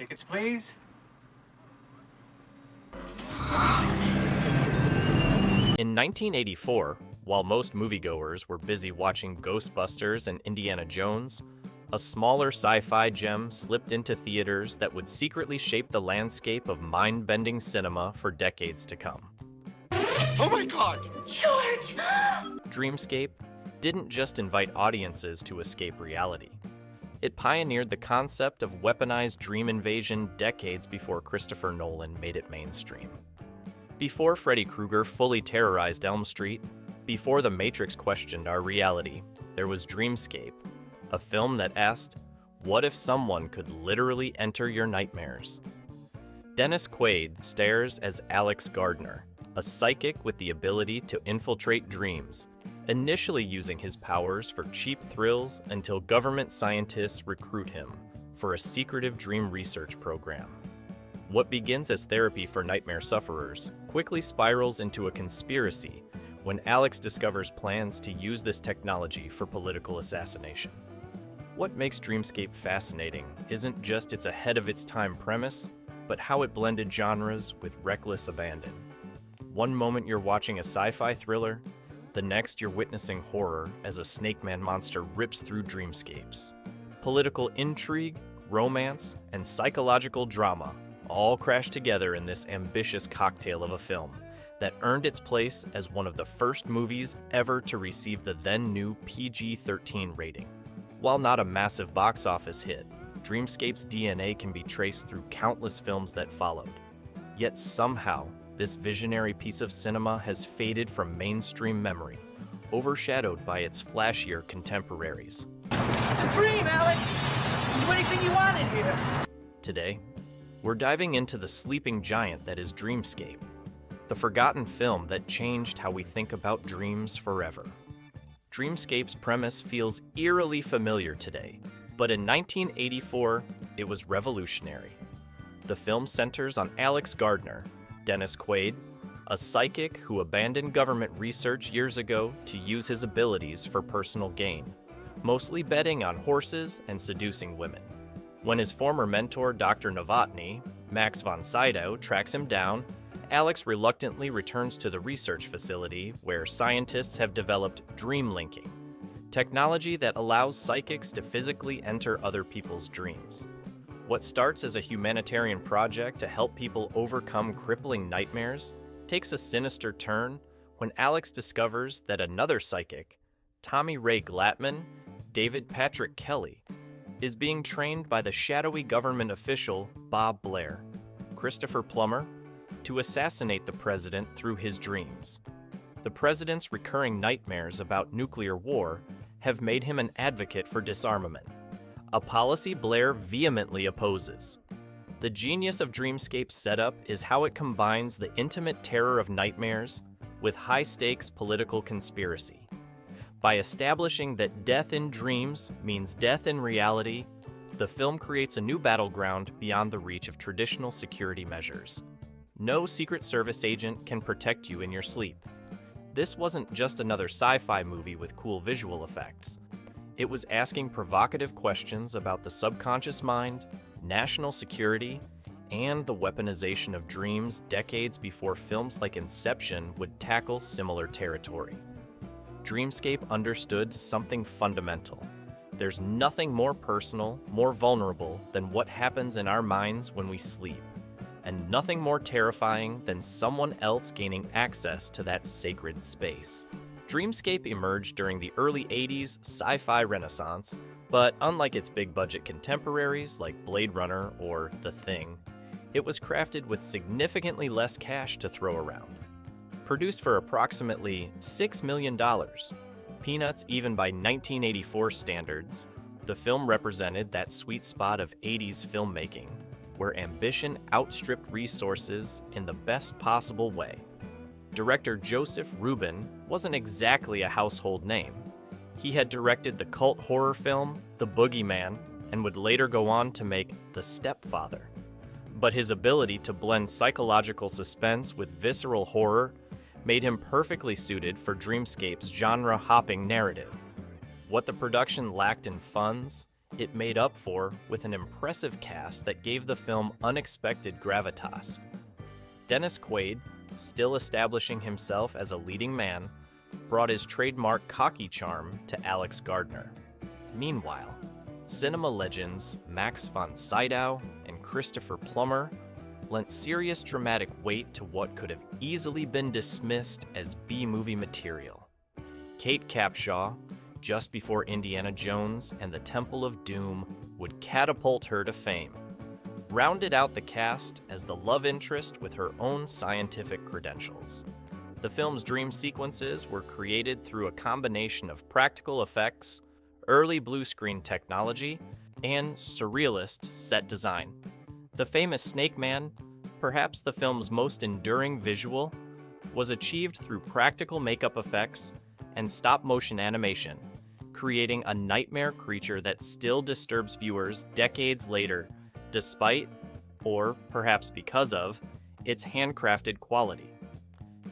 Tickets, please. In 1984, while most moviegoers were busy watching Ghostbusters and Indiana Jones, a smaller sci-fi gem slipped into theaters that would secretly shape the landscape of mind-bending cinema for decades to come. Oh my God! George! Dreamscape didn't just invite audiences to escape reality. It pioneered the concept of weaponized dream invasion decades before Christopher Nolan made it mainstream. Before Freddy Krueger fully terrorized Elm Street, before The Matrix questioned our reality, there was Dreamscape, a film that asked, what if someone could literally enter your nightmares? Dennis Quaid stars as Alex Gardner, a psychic with the ability to infiltrate dreams, initially using his powers for cheap thrills until government scientists recruit him for a secretive dream research program. What begins as therapy for nightmare sufferers quickly spirals into a conspiracy when Alex discovers plans to use this technology for political assassination. What makes Dreamscape fascinating isn't just its ahead-of-its-time premise, but how it blended genres with reckless abandon. One moment you're watching a sci-fi thriller, the next you're witnessing horror as a snake man monster rips through dreamscapes. Political intrigue, romance, and psychological drama all crash together in this ambitious cocktail of a film that earned its place as one of the first movies ever to receive the then-new PG-13 rating. While not a massive box office hit, Dreamscape's DNA can be traced through countless films that followed. Yet somehow, this visionary piece of cinema has faded from mainstream memory, overshadowed by its flashier contemporaries. It's a dream, Alex! Do anything you want in here! Today, we're diving into the sleeping giant that is Dreamscape, the forgotten film that changed how we think about dreams forever. Dreamscape's premise feels eerily familiar today, but in 1984, it was revolutionary. The film centers on Alex Gardner, Dennis Quaid, a psychic who abandoned government research years ago to use his abilities for personal gain, mostly betting on horses and seducing women. When his former mentor, Dr. Novotny, Max von Sydow, tracks him down, Alex reluctantly returns to the research facility where scientists have developed dream linking, technology that allows psychics to physically enter other people's dreams. What starts as a humanitarian project to help people overcome crippling nightmares takes a sinister turn when Alex discovers that another psychic, Tommy Ray Glattman, David Patrick Kelly, is being trained by the shadowy government official Bob Blair, Christopher Plummer, to assassinate the president through his dreams. The president's recurring nightmares about nuclear war have made him an advocate for disarmament, a policy Blair vehemently opposes. The genius of Dreamscape's setup is how it combines the intimate terror of nightmares with high-stakes political conspiracy. By establishing that death in dreams means death in reality, the film creates a new battleground beyond the reach of traditional security measures. No Secret Service agent can protect you in your sleep. This wasn't just another sci-fi movie with cool visual effects. It was asking provocative questions about the subconscious mind, national security, and the weaponization of dreams decades before films like Inception would tackle similar territory. Dreamscape understood something fundamental. There's nothing more personal, more vulnerable than what happens in our minds when we sleep, and nothing more terrifying than someone else gaining access to that sacred space. Dreamscape emerged during the early 80s sci-fi renaissance, but unlike its big-budget contemporaries like Blade Runner or The Thing, it was crafted with significantly less cash to throw around. Produced for approximately $6 million, peanuts even by 1984 standards, the film represented that sweet spot of 80s filmmaking, where ambition outstripped resources in the best possible way. Director Joseph Rubin wasn't exactly a household name. He had directed the cult horror film The Boogeyman and would later go on to make The Stepfather. But his ability to blend psychological suspense with visceral horror made him perfectly suited for Dreamscape's genre-hopping narrative. What the production lacked in funds, it made up for with an impressive cast that gave the film unexpected gravitas. Dennis Quaid, still establishing himself as a leading man, brought his trademark cocky charm to Alex Gardner. Meanwhile, cinema legends Max von Sydow and Christopher Plummer lent serious dramatic weight to what could have easily been dismissed as B-movie material. Kate Capshaw, just before Indiana Jones and the Temple of Doom would catapult her to fame, rounded out the cast as the love interest with her own scientific credentials. The film's dream sequences were created through a combination of practical effects, early blue screen technology, and surrealist set design. The famous Snake Man, perhaps the film's most enduring visual, was achieved through practical makeup effects and stop-motion animation, creating a nightmare creature that still disturbs viewers decades later, despite, or perhaps because of, its handcrafted quality.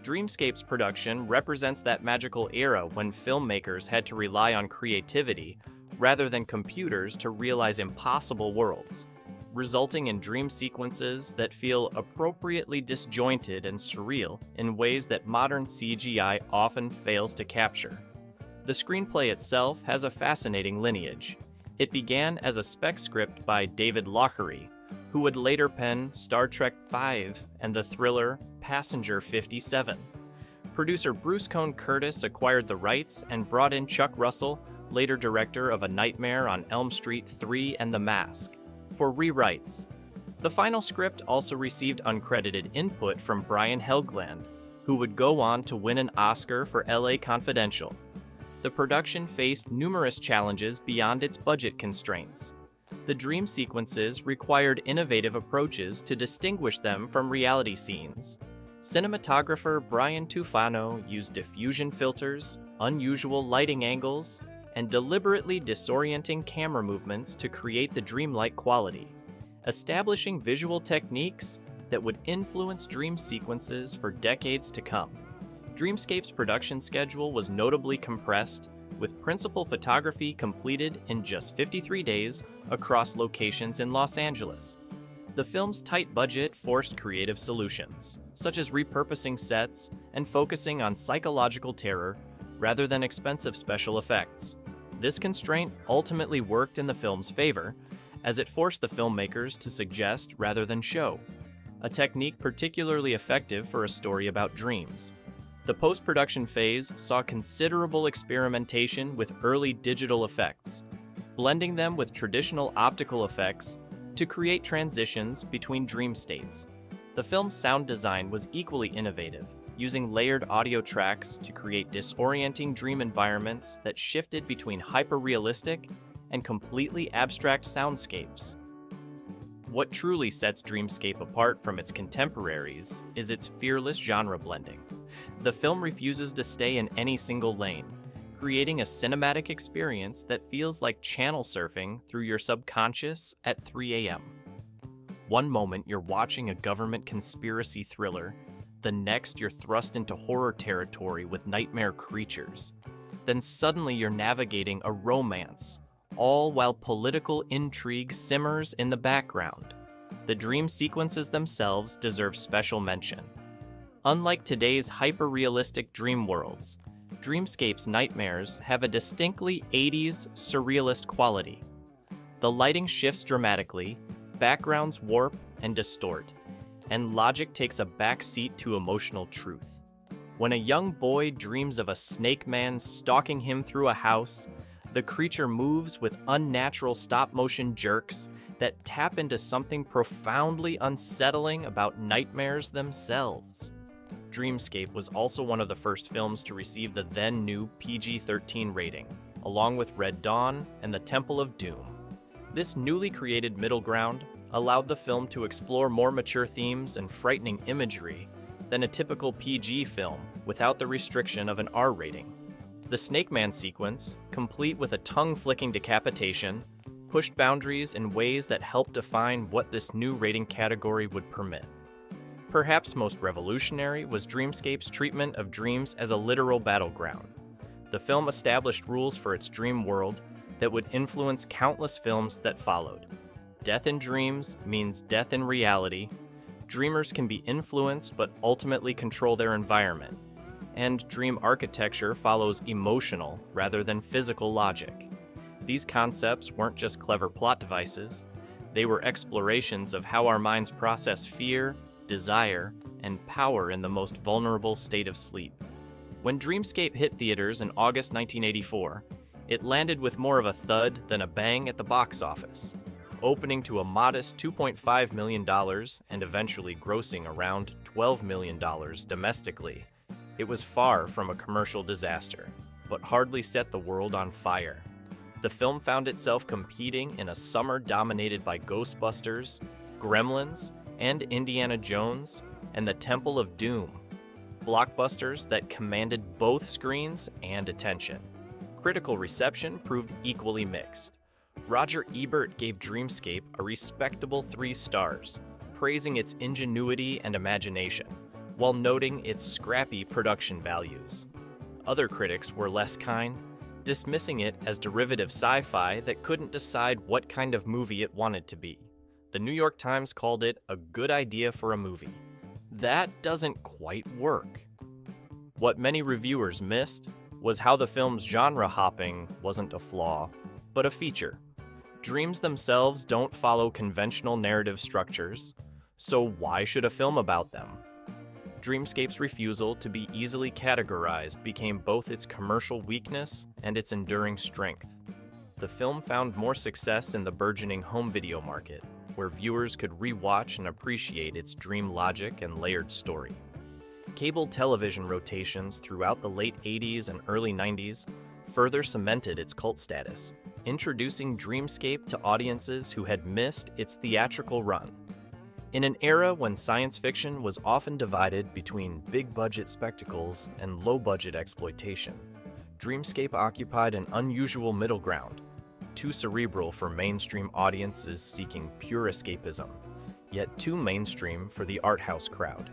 Dreamscape's production represents that magical era when filmmakers had to rely on creativity rather than computers to realize impossible worlds, resulting in dream sequences that feel appropriately disjointed and surreal in ways that modern CGI often fails to capture. The screenplay itself has a fascinating lineage. It began as a spec script by David Lochary, who would later pen Star Trek V and the thriller Passenger 57. Producer Bruce Cone Curtis acquired the rights and brought in Chuck Russell, later director of A Nightmare on Elm Street 3 and The Mask, for rewrites. The final script also received uncredited input from Brian Helgeland, who would go on to win an Oscar for LA Confidential. The production faced numerous challenges beyond its budget constraints. The dream sequences required innovative approaches to distinguish them from reality scenes. Cinematographer Brian Tufano used diffusion filters, unusual lighting angles, and deliberately disorienting camera movements to create the dreamlike quality, establishing visual techniques that would influence dream sequences for decades to come. Dreamscape's production schedule was notably compressed, with principal photography completed in just 53 days across locations in Los Angeles. The film's tight budget forced creative solutions, such as repurposing sets and focusing on psychological terror rather than expensive special effects. This constraint ultimately worked in the film's favor, as it forced the filmmakers to suggest rather than show, a technique particularly effective for a story about dreams. The post-production phase saw considerable experimentation with early digital effects, blending them with traditional optical effects to create transitions between dream states. The film's sound design was equally innovative, using layered audio tracks to create disorienting dream environments that shifted between hyper-realistic and completely abstract soundscapes. What truly sets Dreamscape apart from its contemporaries is its fearless genre blending. The film refuses to stay in any single lane, creating a cinematic experience that feels like channel surfing through your subconscious at 3 a.m. One moment you're watching a government conspiracy thriller, the next you're thrust into horror territory with nightmare creatures. Then suddenly you're navigating a romance, all while political intrigue simmers in the background. The dream sequences themselves deserve special mention. Unlike today's hyper-realistic dream worlds, Dreamscape's nightmares have a distinctly 80s surrealist quality. The lighting shifts dramatically, backgrounds warp and distort, and logic takes a back seat to emotional truth. When a young boy dreams of a snake man stalking him through a house, the creature moves with unnatural stop-motion jerks that tap into something profoundly unsettling about nightmares themselves. Dreamscape was also one of the first films to receive the then-new PG-13 rating, along with Red Dawn and the Temple of Doom. This newly created middle ground allowed the film to explore more mature themes and frightening imagery than a typical PG film without the restriction of an R rating. The Snake Man sequence, complete with a tongue-flicking decapitation, pushed boundaries in ways that helped define what this new rating category would permit. Perhaps most revolutionary was Dreamscape's treatment of dreams as a literal battleground. The film established rules for its dream world, that would influence countless films that followed. Death in dreams means death in reality. Dreamers can be influenced but ultimately control their environment. And dream architecture follows emotional rather than physical logic. These concepts weren't just clever plot devices, they were explorations of how our minds process fear, desire, and power in the most vulnerable state of sleep. When Dreamscape hit theaters in August 1984, it landed with more of a thud than a bang at the box office, opening to a modest $2.5 million and eventually grossing around $12 million domestically. It was far from a commercial disaster, but hardly set the world on fire. The film found itself competing in a summer dominated by Ghostbusters, Gremlins, and Indiana Jones, and the Temple of Doom, blockbusters that commanded both screens and attention. Critical reception proved equally mixed. Roger Ebert gave Dreamscape a respectable 3 stars, praising its ingenuity and imagination, while noting its scrappy production values. Other critics were less kind, dismissing it as derivative sci-fi that couldn't decide what kind of movie it wanted to be. The New York Times called it a good idea for a movie. That doesn't quite work. What many reviewers missed was how the film's genre hopping wasn't a flaw, but a feature. Dreams themselves don't follow conventional narrative structures, so why should a film about them? Dreamscape's refusal to be easily categorized became both its commercial weakness and its enduring strength. The film found more success in the burgeoning home video market, where viewers could rewatch and appreciate its dream logic and layered story. Cable television rotations throughout the late 80s and early 90s further cemented its cult status, introducing Dreamscape to audiences who had missed its theatrical run. In an era when science fiction was often divided between big-budget spectacles and low-budget exploitation, Dreamscape occupied an unusual middle ground, too cerebral for mainstream audiences seeking pure escapism, yet too mainstream for the art house crowd.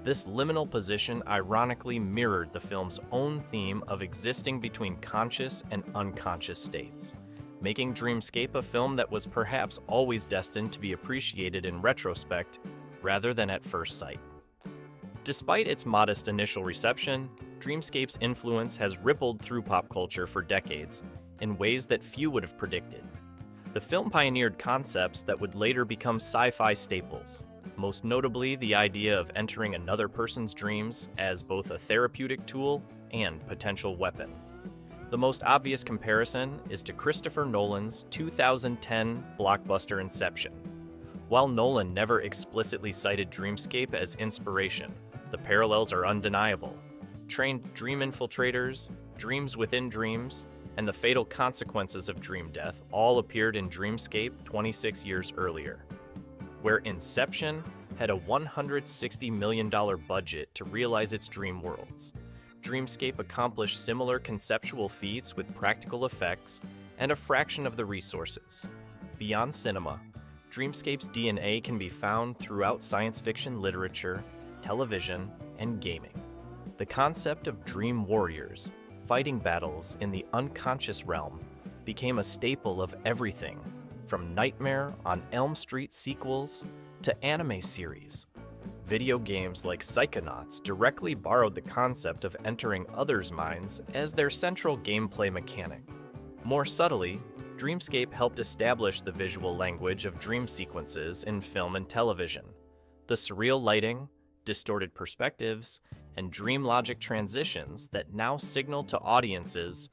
This liminal position ironically mirrored the film's own theme of existing between conscious and unconscious states, making Dreamscape a film that was perhaps always destined to be appreciated in retrospect rather than at first sight. Despite its modest initial reception, Dreamscape's influence has rippled through pop culture for decades in ways that few would have predicted. The film pioneered concepts that would later become sci-fi staples, most notably the idea of entering another person's dreams as both a therapeutic tool and potential weapon. The most obvious comparison is to Christopher Nolan's 2010 blockbuster Inception. While Nolan never explicitly cited Dreamscape as inspiration, the parallels are undeniable. Trained dream infiltrators, dreams within dreams, and the fatal consequences of dream death all appeared in Dreamscape 26 years earlier. Where Inception had a $160 million budget to realize its dream worlds, Dreamscape accomplished similar conceptual feats with practical effects and a fraction of the resources. Beyond cinema, Dreamscape's DNA can be found throughout science fiction literature, television, and gaming. The concept of dream warriors, fighting battles in the unconscious realm, became a staple of everything, from Nightmare on Elm Street sequels to anime series. Video games like Psychonauts directly borrowed the concept of entering others' minds as their central gameplay mechanic. More subtly, Dreamscape helped establish the visual language of dream sequences in film and television. The surreal lighting, distorted perspectives, and dream logic transitions that now signal to audiences,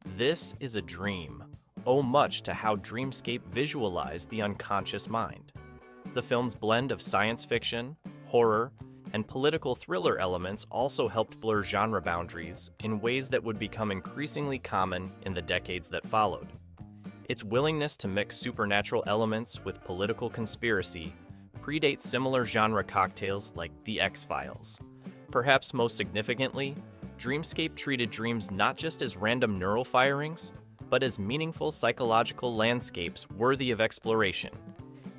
"This is a dream," owe much to how Dreamscape visualized the unconscious mind. The film's blend of science fiction, horror, and political thriller elements also helped blur genre boundaries in ways that would become increasingly common in the decades that followed. Its willingness to mix supernatural elements with political conspiracy predates similar genre cocktails like The X-Files. Perhaps most significantly, Dreamscape treated dreams not just as random neural firings, but as meaningful psychological landscapes worthy of exploration,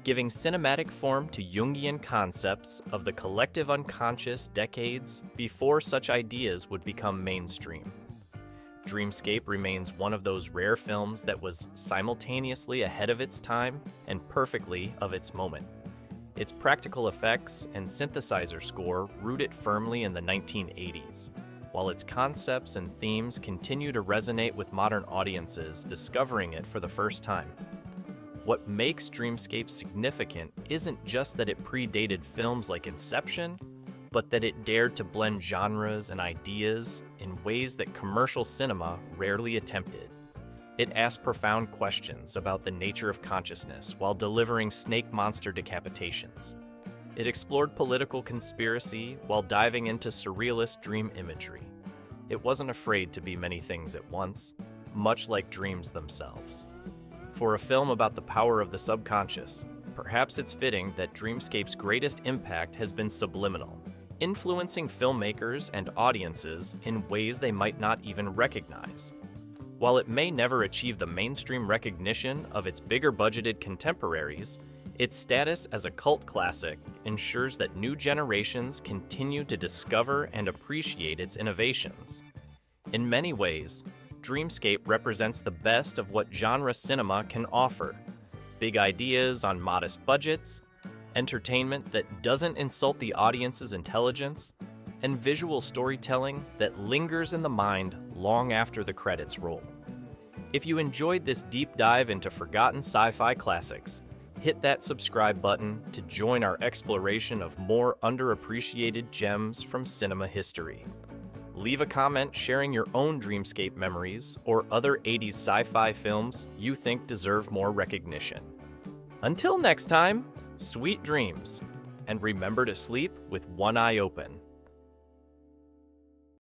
giving cinematic form to Jungian concepts of the collective unconscious decades before such ideas would become mainstream. Dreamscape remains one of those rare films that was simultaneously ahead of its time and perfectly of its moment. Its practical effects and synthesizer score root it firmly in the 1980s, while its concepts and themes continue to resonate with modern audiences discovering it for the first time. What makes Dreamscape significant isn't just that it predated films like Inception, but that it dared to blend genres and ideas in ways that commercial cinema rarely attempted. It asked profound questions about the nature of consciousness while delivering snake monster decapitations. It explored political conspiracy while diving into surrealist dream imagery. It wasn't afraid to be many things at once, much like dreams themselves. For a film about the power of the subconscious, perhaps it's fitting that Dreamscape's greatest impact has been subliminal, influencing filmmakers and audiences in ways they might not even recognize. While it may never achieve the mainstream recognition of its bigger-budgeted contemporaries, its status as a cult classic ensures that new generations continue to discover and appreciate its innovations. In many ways, Dreamscape represents the best of what genre cinema can offer: big ideas on modest budgets, entertainment that doesn't insult the audience's intelligence, and visual storytelling that lingers in the mind long after the credits roll. If you enjoyed this deep dive into forgotten sci-fi classics, hit that subscribe button to join our exploration of more underappreciated gems from cinema history. Leave a comment sharing your own Dreamscape memories or other 80s sci-fi films you think deserve more recognition. Until next time, sweet dreams, and remember to sleep with one eye open.